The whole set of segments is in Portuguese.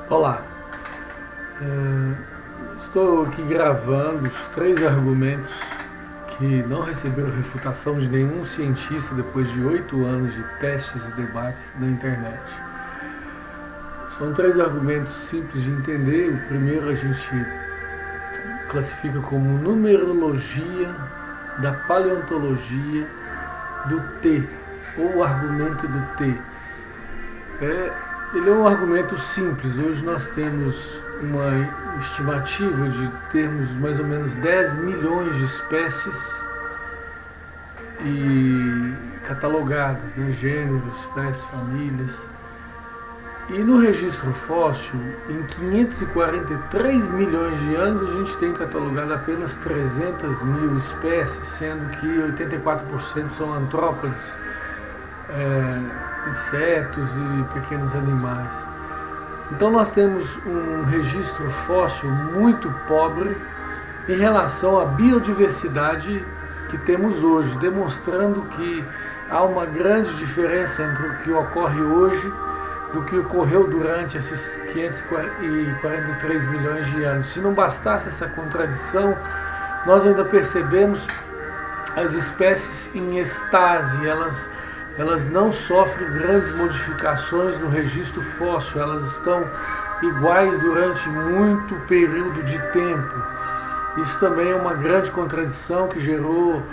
Olá, estou aqui gravando os 3 argumentos que não receberam refutação de nenhum cientista depois de 8 anos de testes e debates na internet. São 3 argumentos simples de entender. O primeiro a gente classifica como numerologia da paleontologia do T, ou argumento do T. Ele é um argumento simples. Hoje nós temos uma estimativa de termos mais ou menos 10 milhões de espécies e catalogadas, gêneros, espécies, famílias. E no registro fóssil, em 543 milhões de anos, a gente tem catalogado apenas 300 mil espécies, sendo que 84% são antrópodes, insetos e pequenos animais. Então nós temos um registro fóssil muito pobre em relação à biodiversidade que temos hoje, demonstrando que há uma grande diferença entre o que ocorre hoje do que ocorreu durante esses 543 milhões de anos. Se não bastasse essa contradição, nós ainda percebemos as espécies em estase. Elas não sofrem grandes modificações no registro fóssil, elas estão iguais durante muito período de tempo. Isso também é uma grande contradição que gerou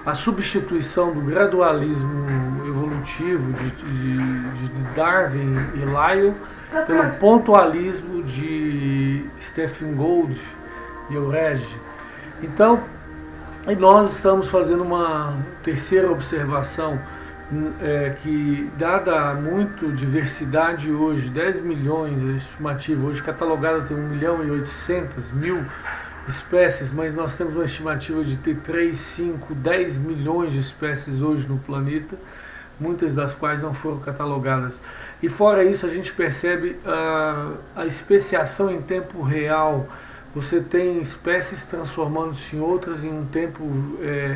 a substituição do gradualismo evolutivo de Darwin e Lyell pelo pontualismo de Stephen Gould e Eurege. Então, nós estamos fazendo uma terceira observação, que dada muito diversidade hoje, 10 milhões, a estimativa hoje catalogada tem 1.800.000 espécies, mas nós temos uma estimativa de ter 3, 5, 10 milhões de espécies hoje no planeta, muitas das quais não foram catalogadas. E fora isso, a gente percebe a especiação em tempo real. Você tem espécies transformando-se em outras em um tempo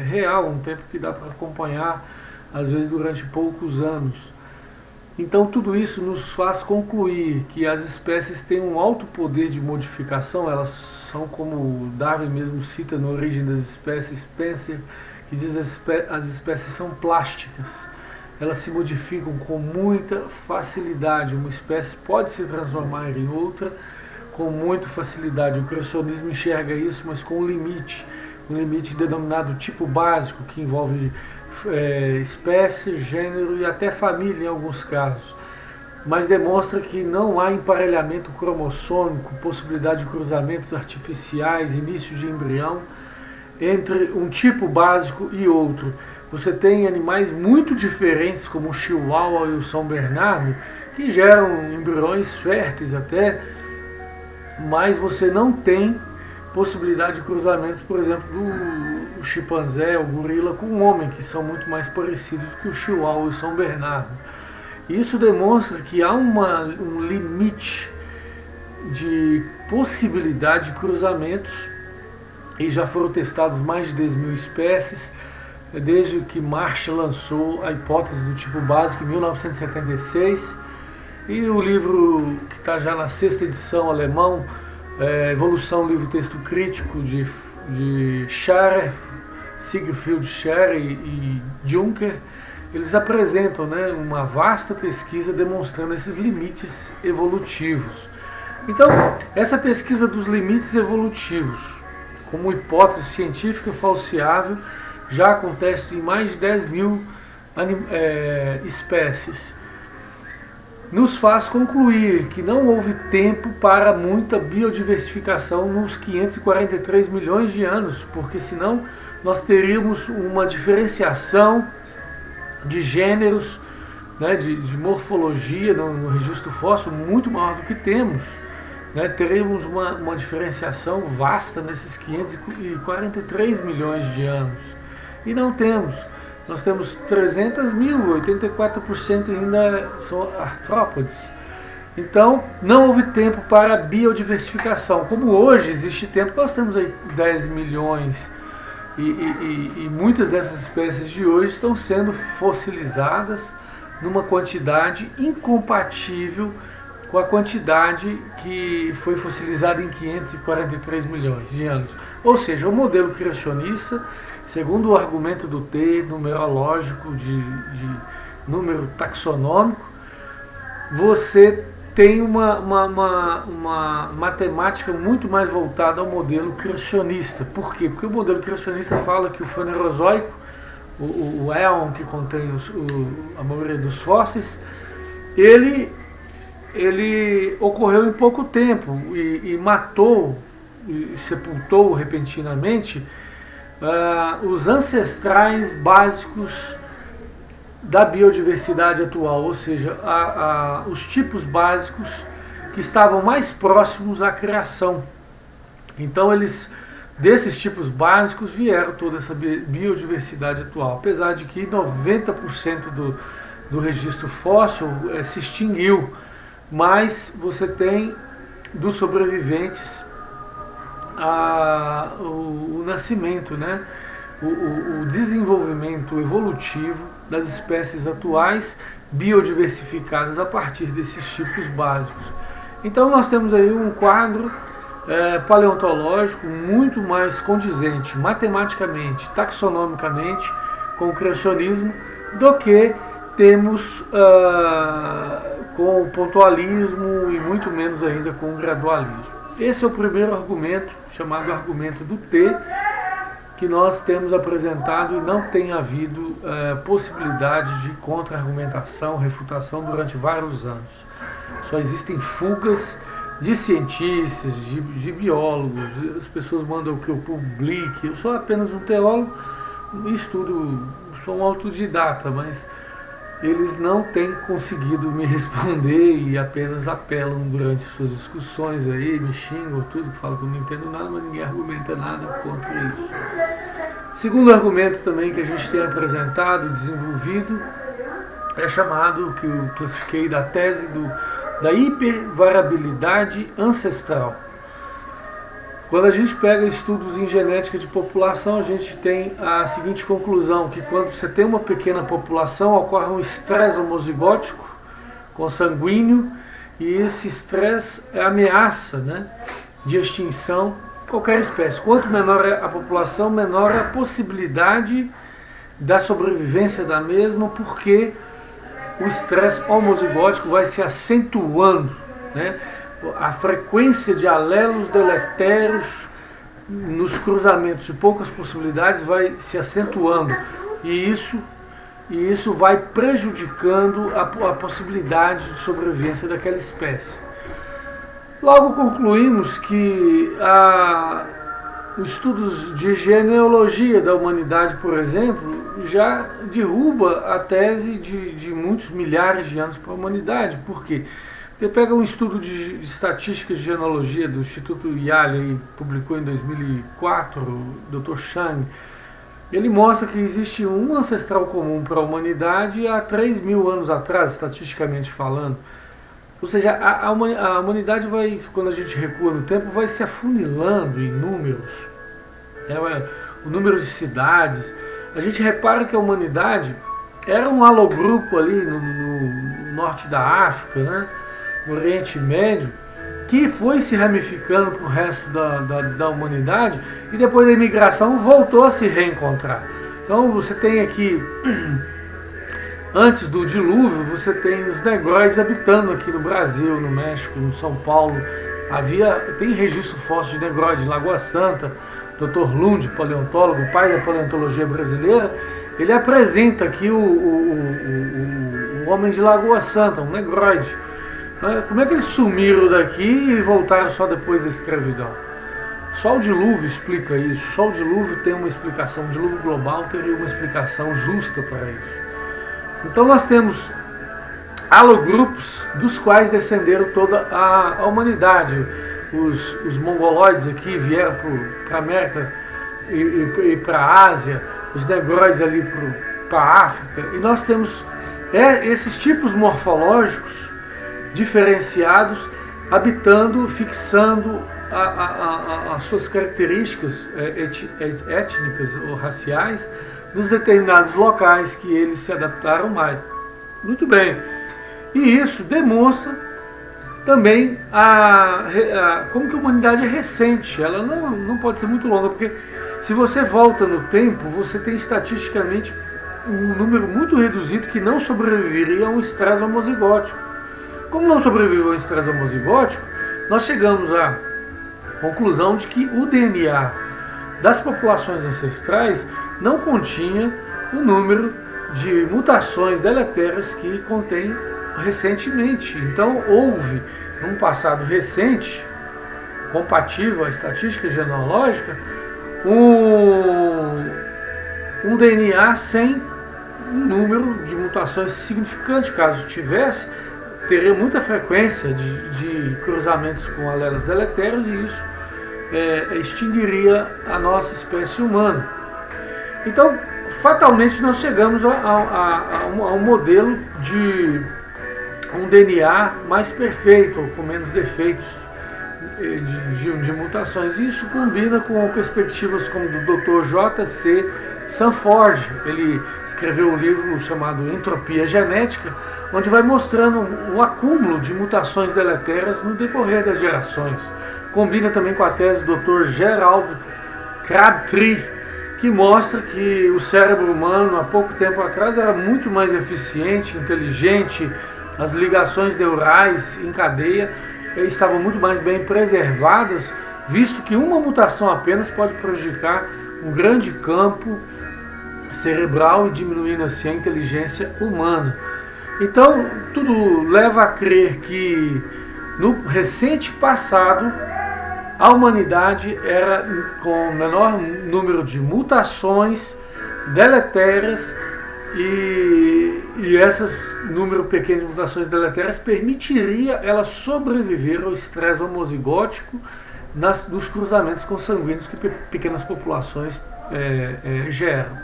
real, um tempo que dá para acompanhar, às vezes durante poucos anos. Então tudo isso nos faz concluir que as espécies têm um alto poder de modificação. Elas são, como Darwin mesmo cita no Origem das Espécies, Spencer, que diz que as espécies são plásticas. Elas se modificam com muita facilidade. Uma espécie pode se transformar em outra com muita facilidade. O criacionismo enxerga isso, mas com um limite denominado tipo básico, que envolve espécie, gênero e até família em alguns casos, mas demonstra que não há emparelhamento cromossômico, possibilidade de cruzamentos artificiais, início de embrião entre um tipo básico e outro. Você tem animais muito diferentes, como o Chihuahua e o São Bernardo, que geram embriões férteis até, mas você não tem possibilidade de cruzamentos, por exemplo, do chimpanzé, o gorila com o homem, que são muito mais parecidos que o Chihuahua e o São Bernardo. Isso demonstra que há um limite de possibilidade de cruzamentos, e já foram testadas mais de 10 mil espécies, desde que Marshall lançou a hipótese do tipo básico em 1976, e o livro que está já na 6ª edição alemão, Evolução, livro texto crítico de Scharer, Siegfried Scharer e Juncker, eles apresentam uma vasta pesquisa demonstrando esses limites evolutivos. Então, essa pesquisa dos limites evolutivos, como hipótese científica falseável, já acontece em mais de 10 mil espécies. Nos faz concluir que não houve tempo para muita biodiversificação nos 543 milhões de anos, porque senão nós teríamos uma diferenciação de gêneros, de morfologia no registro fóssil muito maior do que temos. Teríamos uma diferenciação vasta nesses 543 milhões de anos. E não temos. Nós temos 300 mil, 84% ainda são artrópodes. Então, não houve tempo para biodiversificação. Como hoje existe tempo, nós temos aí 10 milhões. E muitas dessas espécies de hoje estão sendo fossilizadas numa quantidade incompatível com a quantidade que foi fossilizada em 543 milhões de anos. Ou seja, o modelo criacionista, segundo o argumento do T, numerológico, de número taxonômico, você tem uma matemática muito mais voltada ao modelo criacionista. Por quê? Porque o modelo criacionista fala que o Fanerozoico, o éon que contém a maioria dos fósseis, ele ocorreu em pouco tempo e matou, e sepultou repentinamente os ancestrais básicos da biodiversidade atual, ou seja, os tipos básicos que estavam mais próximos à criação. Então desses tipos básicos vieram toda essa biodiversidade atual, apesar de que 90% do registro fóssil se extinguiu, mas você tem dos sobreviventes o nascimento, né? O desenvolvimento evolutivo das espécies atuais biodiversificadas a partir desses tipos básicos. Então nós temos aí um quadro paleontológico muito mais condizente matematicamente, taxonomicamente com o criacionismo do que temos com o pontualismo e muito menos ainda com o gradualismo. Esse é o primeiro argumento, chamado argumento do T, que nós temos apresentado e não tem havido possibilidade de contra-argumentação, refutação durante vários anos. Só existem fugas de cientistas, de biólogos, as pessoas mandam que eu publique. Eu sou apenas um teólogo, sou um autodidata, mas eles não têm conseguido me responder e apenas apelam durante suas discussões aí, me xingam, tudo, falam que eu não entendo nada, mas ninguém argumenta nada contra isso. Segundo argumento também que a gente tem apresentado, desenvolvido, é chamado, que eu classifiquei da tese da hipervariabilidade ancestral. Quando a gente pega estudos em genética de população, a gente tem a seguinte conclusão, que quando você tem uma pequena população, ocorre um estresse homozigótico, consanguíneo, e esse estresse ameaça, né, de extinção qualquer espécie. Quanto menor é a população, menor é a possibilidade da sobrevivência da mesma, porque o estresse homozigótico vai se acentuando, né? A frequência de alelos deletérios nos cruzamentos de poucas possibilidades vai se acentuando, e isso vai prejudicando a possibilidade de sobrevivência daquela espécie. Logo concluímos que os estudos de genealogia da humanidade, por exemplo, já derruba a tese de muitos milhares de anos para a humanidade. Por quê? Você pega um estudo de estatística de genealogia do Instituto Yale, publicou em 2004, o Dr. Chang. Ele mostra que existe um ancestral comum para a humanidade há 3.000 anos atrás, estatisticamente falando. Ou seja, a humanidade vai, quando a gente recua no tempo, vai se afunilando em números. O número de cidades. A gente repara que a humanidade era um alogrupo ali no norte da África, né? No Oriente Médio, que foi se ramificando para o resto da humanidade e depois da imigração voltou a se reencontrar. Então você tem aqui, antes do dilúvio, você tem os negroides habitando aqui no Brasil, no México, no São Paulo. Tem registro fóssil de negroides em Lagoa Santa. Dr. Lund, paleontólogo, pai da paleontologia brasileira, ele apresenta aqui o homem de Lagoa Santa, um negroide. Como é que eles sumiram daqui e voltaram só depois da escravidão? Só o dilúvio explica isso. Só o dilúvio tem uma explicação. O dilúvio global teria uma explicação justa para isso. Então nós temos alogrupos dos quais descenderam toda a humanidade. Os mongoloides aqui vieram para a América e para a Ásia, os negroides ali para a África. E nós temos esses tipos morfológicos diferenciados, habitando, fixando as suas características étnicas ou raciais nos determinados locais que eles se adaptaram mais. Muito bem. E isso demonstra Também, como que a humanidade é recente, ela não pode ser muito longa, porque se você volta no tempo, você tem estatisticamente um número muito reduzido que não sobreviveria a um estresse homozigótico. Como não sobreviveu a um estresse homozigótico, nós chegamos à conclusão de que o DNA das populações ancestrais não continha o número de mutações deletérias que contém recentemente. Então houve, num passado recente, compatível à estatística genealógica, um DNA sem um número de mutações significante. Caso tivesse, teria muita frequência de cruzamentos com alelos deletérios, e isso extinguiria a nossa espécie humana. Então, fatalmente, nós chegamos a um modelo de um DNA mais perfeito, ou com menos defeitos de mutações. E isso combina com perspectivas como do Dr. J.C. Sanford. Ele escreveu um livro chamado Entropia Genética, onde vai mostrando o acúmulo de mutações deletérias no decorrer das gerações. Combina também com a tese do Dr. Gerald Crabtree, que mostra que o cérebro humano, há pouco tempo atrás, era muito mais eficiente, inteligente, as ligações neurais em cadeia estavam muito mais bem preservadas, visto que uma mutação apenas pode prejudicar um grande campo cerebral e diminuindo assim a inteligência humana. Então, tudo leva a crer que no recente passado a humanidade era com menor número de mutações deletérias, e esses número pequeno de mutações deletérias permitiria ela sobreviver ao estresse homozigótico dos cruzamentos consanguíneos que pequenas populações geram.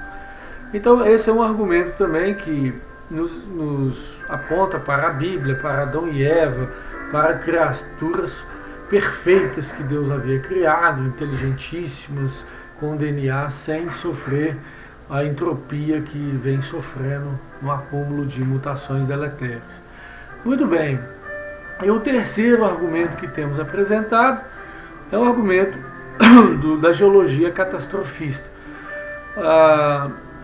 Então esse é um argumento também que nos aponta para a Bíblia, para Adão e Eva, para criaturas perfeitas que Deus havia criado, inteligentíssimas, com DNA, sem sofrer a entropia que vem sofrendo no acúmulo de mutações deletérias. Muito bem, e o terceiro argumento que temos apresentado é o argumento da geologia catastrofista.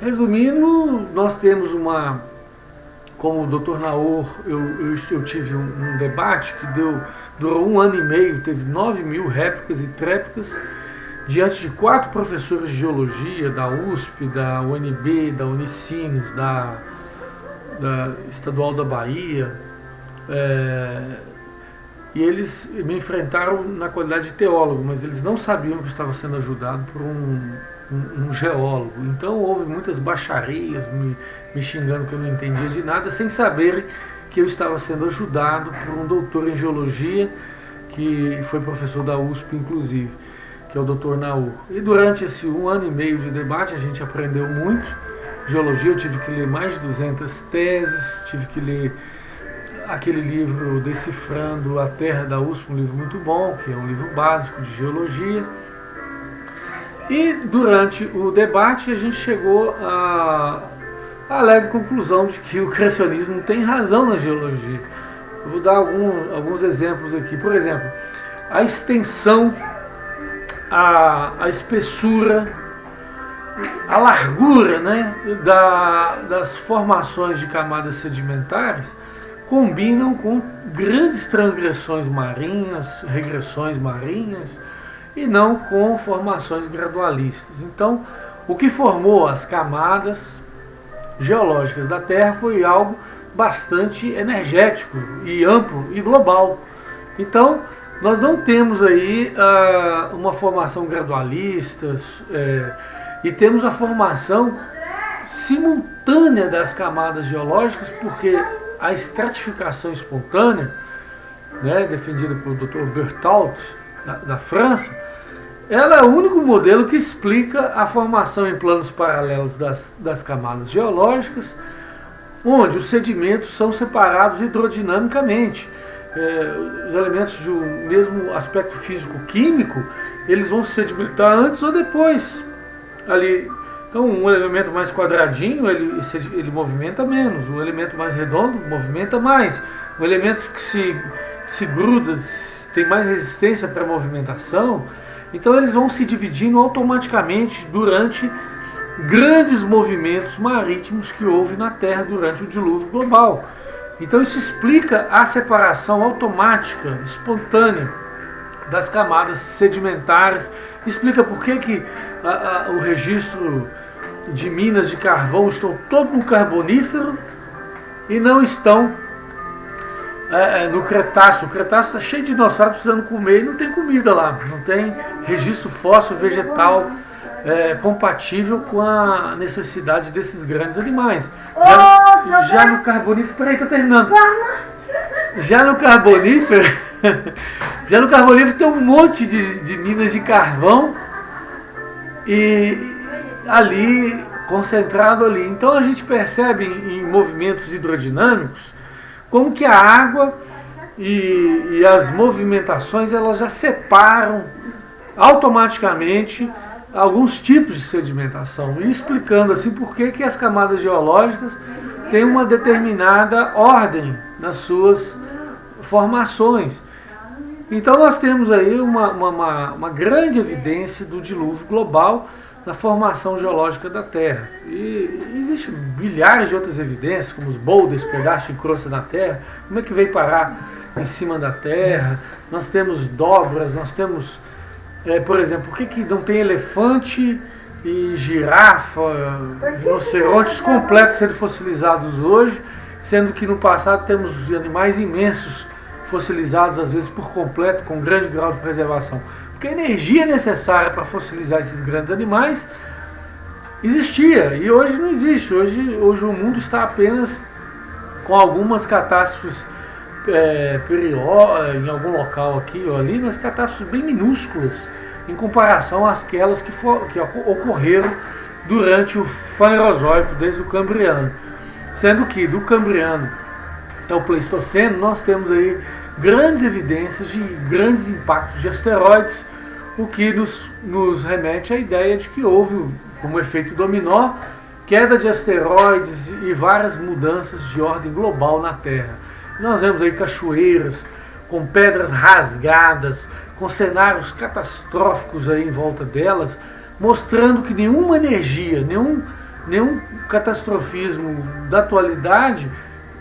Resumindo, nós temos como o Dr. Naor, eu tive um debate que durou 1 ano e meio, teve 9.000 réplicas e tréplicas, diante de 4 professores de geologia da USP, da UNB, da Unicinos, da Estadual da Bahia, e eles me enfrentaram na qualidade de teólogo, mas eles não sabiam que eu estava sendo ajudado por um geólogo. Então houve muitas baixarias, me xingando que eu não entendia de nada, sem saberem que eu estava sendo ajudado por um doutor em geologia, que foi professor da USP inclusive, que é o Dr. Naor. E durante esse 1 ano e meio de debate a gente aprendeu muito geologia. Eu tive que ler mais de 200 teses, tive que ler aquele livro Decifrando a Terra da USP, um livro muito bom, que é um livro básico de geologia. E durante o debate a gente chegou à alegre conclusão de que o criacionismo tem razão na geologia. Eu vou dar alguns exemplos aqui. Por exemplo, a extensão, a espessura, a largura, das formações de camadas sedimentares combinam com grandes transgressões marinhas, regressões marinhas, e não com formações gradualistas. Então, o que formou as camadas geológicas da Terra foi algo bastante energético e amplo e global. Então, nós não temos aí uma formação gradualista, e temos a formação simultânea das camadas geológicas, porque a estratificação espontânea, defendida pelo Dr. Berthaud, da França, ela é o único modelo que explica a formação em planos paralelos das camadas geológicas, onde os sedimentos são separados hidrodinamicamente. Os elementos de um mesmo aspecto físico-químico, eles vão se sedimentar antes ou depois ali Então, um elemento mais quadradinho, ele movimenta menos. O elemento mais redondo movimenta mais. O elemento que se gruda tem mais resistência para a movimentação. Então, eles vão se dividindo automaticamente durante grandes movimentos marítimos que houve na Terra durante o dilúvio global. Então, isso explica a separação automática, espontânea, das camadas sedimentares. Explica por que o registro de minas de carvão estão todo no Carbonífero e não estão no Cretáceo. O Cretáceo está cheio de dinossauros precisando comer e não tem comida lá. Não tem registro fóssil vegetal compatível com a necessidade desses grandes animais. Já no Carbonífero... Peraí, estou terminando. Já no Carbonífero tem um monte de minas de carvão e ali, concentrado ali. Então a gente percebe em movimentos hidrodinâmicos como que a água e as movimentações elas já separam automaticamente alguns tipos de sedimentação, e explicando assim por que as camadas geológicas têm uma determinada ordem nas suas formações. Então nós temos aí uma grande evidência do dilúvio global na formação geológica da Terra. E existem milhares de outras evidências, como os boulders, pedaços de crosta da Terra, como é que veio parar em cima da Terra. Nós temos dobras, nós temos, por exemplo, por que não tem elefante e girafa, rinocerontes completos sendo fossilizados hoje, sendo que no passado temos animais imensos fossilizados, às vezes por completo, com grande grau de preservação. Porque a energia necessária para fossilizar esses grandes animais existia e hoje não existe. Hoje o mundo está apenas com algumas catástrofes em algum local aqui ou ali, mas catástrofes bem minúsculas em comparação àquelas que ocorreram durante o Fanerozoico, desde o Cambriano. Sendo que do Cambriano ao Pleistoceno nós temos aí grandes evidências de grandes impactos de asteroides, o que nos remete à ideia de que houve, como efeito dominó, queda de asteroides e várias mudanças de ordem global na Terra. Nós vemos aí cachoeiras com pedras rasgadas, com cenários catastróficos aí em volta delas, mostrando que nenhuma energia, nenhum catastrofismo da atualidade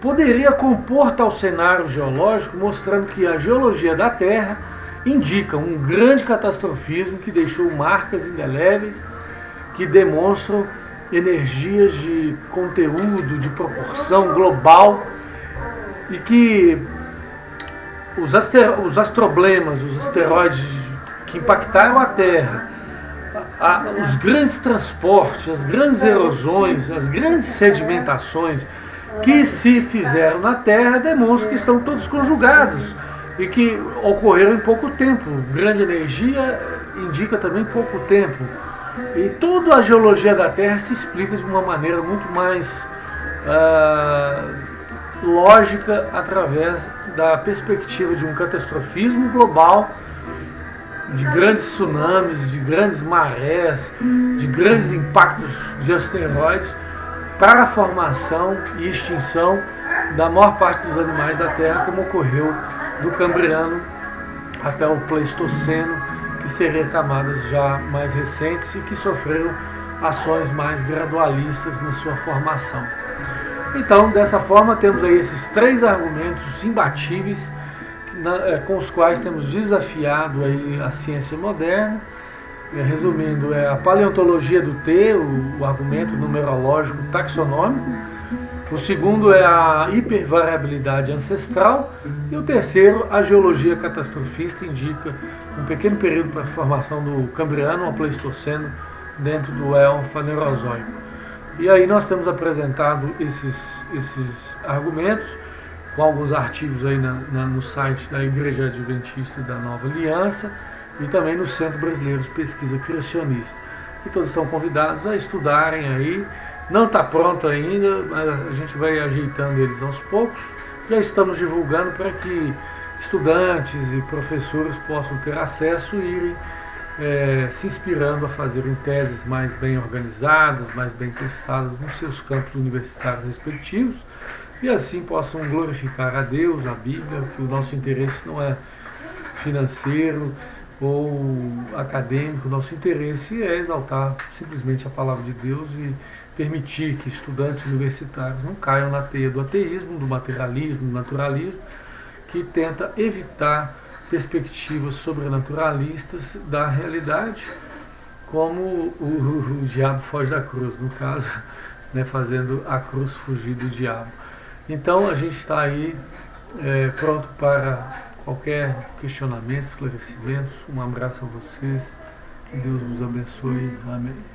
poderia compor tal cenário geológico, mostrando que a geologia da Terra indica um grande catastrofismo que deixou marcas indeléveis, que demonstram energias de conteúdo, de proporção global, e que os astroblemas, os asteroides que impactaram a Terra, os grandes transportes, as grandes erosões, as grandes sedimentações que se fizeram na Terra demonstram que estão todos conjugados e que ocorreram em pouco tempo. Grande energia indica também pouco tempo. E toda a geologia da Terra se explica de uma maneira muito mais lógica através da perspectiva de um catastrofismo global, de grandes tsunamis, de grandes marés, de grandes impactos de asteroides para a formação e extinção da maior parte dos animais da Terra, como ocorreu do Cambriano até o Pleistoceno, que seriam camadas já mais recentes e que sofreram ações mais gradualistas na sua formação. Então, dessa forma, temos aí esses três argumentos imbatíveis com os quais temos desafiado aí a ciência moderna. Resumindo, é a paleontologia do T, o argumento numerológico taxonômico. O segundo é a hipervariabilidade ancestral. E o terceiro, a geologia catastrofista, indica um pequeno período para a formação do Cambriano ao Pleistoceno dentro do éon Fanerozoico. E aí nós temos apresentado esses argumentos com alguns artigos aí no site da Igreja Adventista da Nova Aliança e também no Centro Brasileiro de Pesquisa Criacionista. E todos estão convidados a estudarem aí. Não está pronto ainda, mas a gente vai ajeitando eles aos poucos. Já estamos divulgando para que estudantes e professores possam ter acesso e irem se inspirando a fazerem teses mais bem organizadas, mais bem testadas nos seus campos universitários respectivos, e assim possam glorificar a Deus, a Bíblia, que o nosso interesse não é financeiro ou acadêmico, o nosso interesse é exaltar simplesmente a palavra de Deus e permitir que estudantes universitários não caiam na teia do ateísmo, do materialismo, do naturalismo, que tenta evitar perspectivas sobrenaturalistas da realidade, como o diabo foge da cruz, no caso, né, fazendo a cruz fugir do diabo. Então a gente está aí pronto para qualquer questionamento, esclarecimentos. Um abraço a vocês, que Deus vos abençoe. Amém.